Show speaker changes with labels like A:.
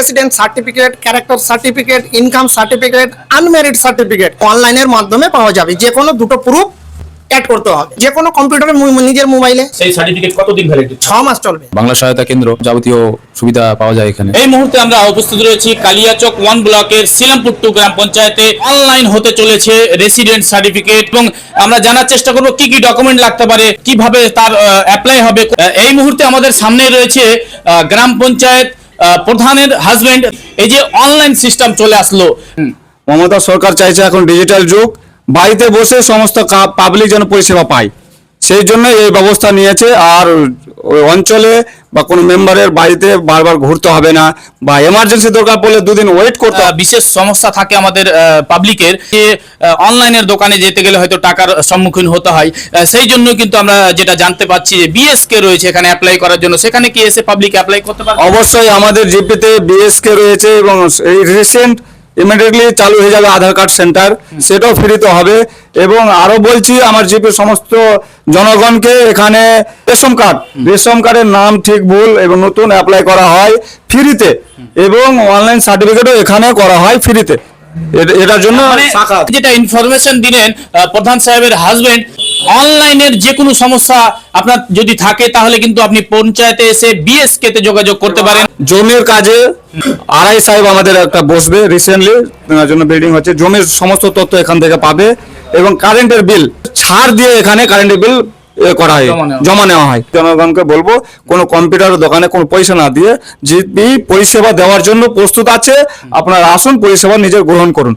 A: Resident certificate, character certificate, income certificate, unmarried certificate অনলাইনের মাধ্যমে পাওয়া যাবে। যে কোনো দুটো প্রুফ অ্যাড করতে হবে, যে কোনো কম্পিউটারে নিজের মোবাইলে।
B: সেই সার্টিফিকেট কতদিন ভ্যালিড?
A: 6 মাস চলবে।
C: বাংলা সহায়তা কেন্দ্র যাবতীয় সুবিধা পাওয়া যায় এখানে।
B: এই মুহূর্তে আমরা উপস্থিত রয়েছি কালিয়াচক 1 ব্লকের সিলামপুর 2 গ্রাম পঞ্চায়েতে। অনলাইন হতে চলেছে রেসিডেন্ট সার্টিফিকেট এবং আমরা জানার চেষ্টা করব কি কি ডকুমেন্ট লাগতে পারে, কিভাবে তার অ্যাপ্লাই হবে। এই মুহূর্তে আমাদের সামনে রয়েছে গ্রাম পঞ্চায়েত প্রধানের হাজবেন্ড। এই যে অনলাইন সিস্টেম চলে আসলো,
D: মমতা সরকার চাইছে এখন ডিজিটাল যুগ, বাড়িতে বসে সমস্ত পাবলিক যেন পরিষেবা পায়, সেই জন্য এই ব্যবস্থা নিয়েছে। আর ওই অঞ্চলে বা কোনো মেম্বারের বাড়িতে বারবার ঘুরতে হবে না, বা এমার্জেন্সি দরকার পড়লে দুদিন ওয়েট করতে হবে।
B: বিশেষ সমস্যা থাকে আমাদের পাবলিকের, যে অনলাইনের দোকানে যেতে গেলে হয়তো টাকার সম্মুখীন হতে হয়। সেই জন্য কিন্তু আমরা যেটা জানতে পাচ্ছি যে বিএসকে রয়েছে এখানে অ্যাপ্লাই করার জন্য, সেখানে কি এসে পাবলিক অ্যাপ্লাই করতে পারে?
D: অবশ্যই আমাদের জিপিতে বিএসকে রয়েছে এবং এই রিসেন্ট ইমিডিয়েটলি চালু হয়ে যাবে আধার কার্ড সেন্টার, সেটাও ফ্রিতে হবে। এবং আরো বলছি আমার জিপির সমস্ত জনগণকে, এখানে রেশন কার্ডের নাম ঠিক ভুল এবং নতুন অ্যাপ্লাই করা হয় ফ্রিতে, এবং অনলাইন সার্টিফিকেটও এখানে করা হয় ফ্রিতে। এটার জন্য
B: যেটা ইনফরমেশন দিলেন প্রধান সাহেবের হাজবেন্ড, অনলাইনের যে কোনো সমস্যা আপনার যদি থাকে তাহলে কিন্তু আপনি পঞ্চায়েতে এসে বিএসকে তে যোগাযোগ করতে পারেন।
D: জমির কাজে আরআই সাহেব আমাদের একটা বসবে রিসেন্টলি, জন্য বিল্ডিং হচ্ছে, জমির সমস্ত তথ্য এখান থেকে পাবে। এবং কারেন্টের বিল ছাড় দিয়ে এখানে কারেন্টের বিল করা হয়, জমা নেওয়া হয়। জনগণকে বলবো কোনো কম্পিউটার দোকানে কোনো পয়সা না দিয়ে জিপি পরিষেবা দেওয়ার জন্য প্রস্তুত আছে, আপনারা আসুন, পরিষেবা নিজে গ্রহণ করুন।